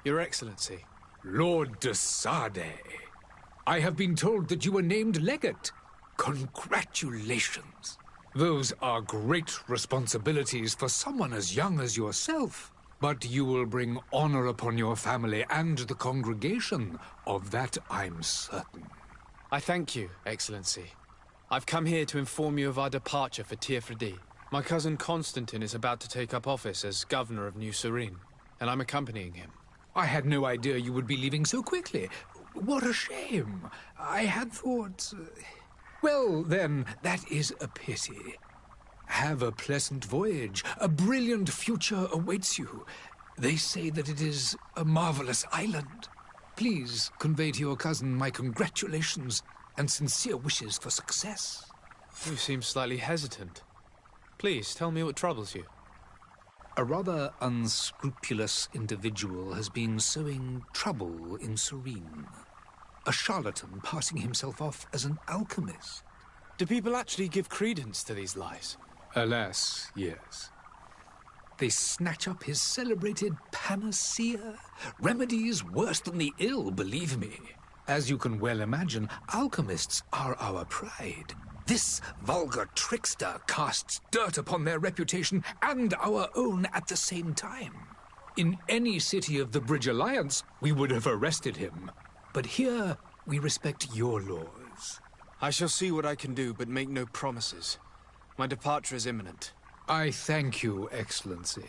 Your Excellency. Lord de Sade, I have been told that you were named legate. Congratulations. Those are great responsibilities for someone as young as yourself. But you will bring honor upon your family and the congregation. Of that I'm certain. I thank you, Excellency. I've come here to inform you of our departure for Tirfredi. My cousin Constantine is about to take up office as governor of New Serene, and I'm accompanying him. I had no idea you would be leaving so quickly. What a shame. I had thought... Well, then, that is a pity. Have a pleasant voyage. A brilliant future awaits you. They say that it is a marvelous island. Please convey to your cousin my congratulations and sincere wishes for success. You seem slightly hesitant. Please, tell me what troubles you. A rather unscrupulous individual has been sowing trouble in Serene. A charlatan passing himself off as an alchemist. Do people actually give credence to these lies? Alas, yes. They snatch up his celebrated panacea. Remedies worse than the ill, believe me. As you can well imagine, alchemists are our pride. This vulgar trickster casts dirt upon their reputation and our own at the same time. In any city of the Bridge Alliance, we would have arrested him. But here, we respect your laws. I shall see what I can do, but make no promises. My departure is imminent. I thank you, Excellency.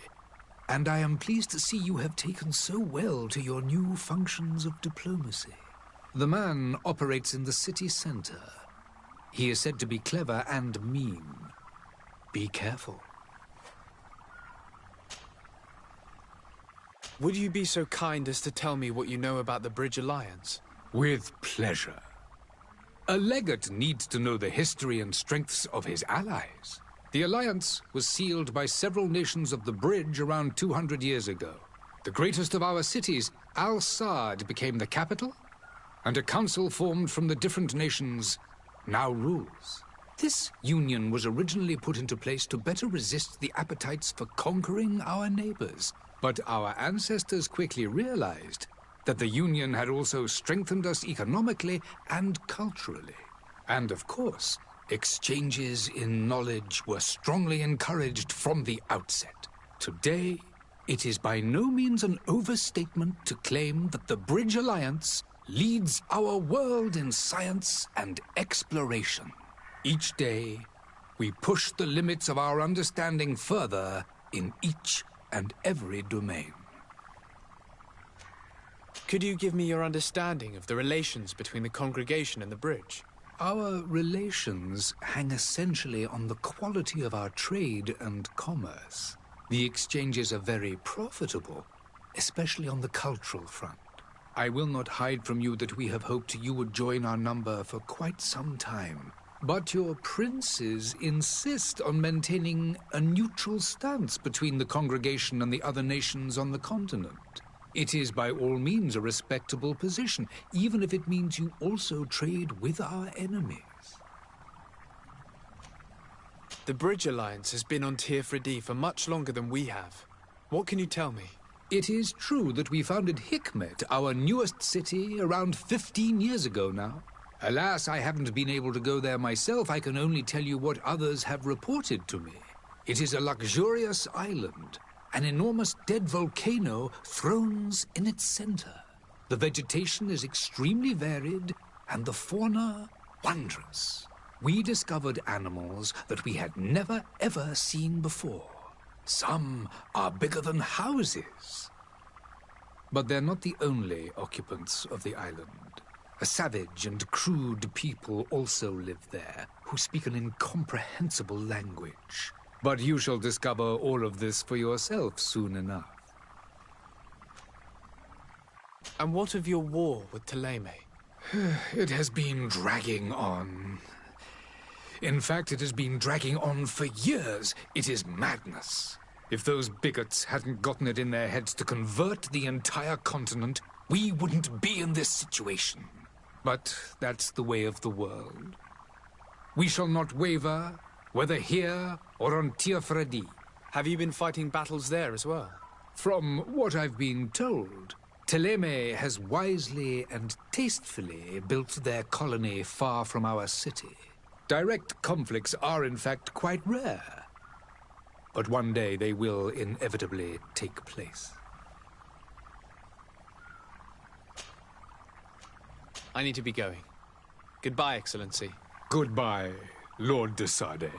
And I am pleased to see you have taken so well to your new functions of diplomacy. The man operates in the city center. He is said to be clever and mean. Be careful. Would you be so kind as to tell me what you know about the Bridge Alliance? With pleasure. A legate needs to know the history and strengths of his allies. The alliance was sealed by several nations of the Bridge around 200 years ago. The greatest of our cities, Al-Saad, became the capital, and a council formed from the different nations now rules. This union was originally put into place to better resist the appetites for conquering our neighbors. But our ancestors quickly realized that the Union had also strengthened us economically and culturally. And of course, exchanges in knowledge were strongly encouraged from the outset. Today, it is by no means an overstatement to claim that the Bridge Alliance leads our world in science and exploration. Each day, we push the limits of our understanding further in each and every domain. Could you give me your understanding of the relations between the congregation and the Bridge? Our relations hang essentially on the quality of our trade and commerce. The exchanges are very profitable, especially on the cultural front. I will not hide from you that we have hoped you would join our number for quite some time. But your princes insist on maintaining a neutral stance between the congregation and the other nations on the continent. It is by all means a respectable position, even if it means you also trade with our enemies. The Bridge Alliance has been on Tirfredi for much longer than we have. What can you tell me? It is true that we founded Hikmet, our newest city, around 15 years ago now. Alas, I haven't been able to go there myself. I can only tell you what others have reported to me. It is a luxurious island. An enormous dead volcano thrones in its center. The vegetation is extremely varied, and the fauna wondrous. We discovered animals that we had never ever seen before. Some are bigger than houses. But they're not the only occupants of the island. A savage and crude people also live there, who speak an incomprehensible language. But you shall discover all of this for yourself soon enough. And what of your war with Thélème? It has been dragging on. In fact, it has been dragging on for years. It is madness. If those bigots hadn't gotten it in their heads to convert the entire continent, we wouldn't be in this situation. But that's the way of the world. We shall not waver, whether here or on Tirfredi. Have you been fighting battles there as well? From what I've been told, Thélème has wisely and tastefully built their colony far from our city. Direct conflicts are, in fact, quite rare. But one day they will inevitably take place. I need to be going. Goodbye, Excellency. Goodbye, Lord de Sade.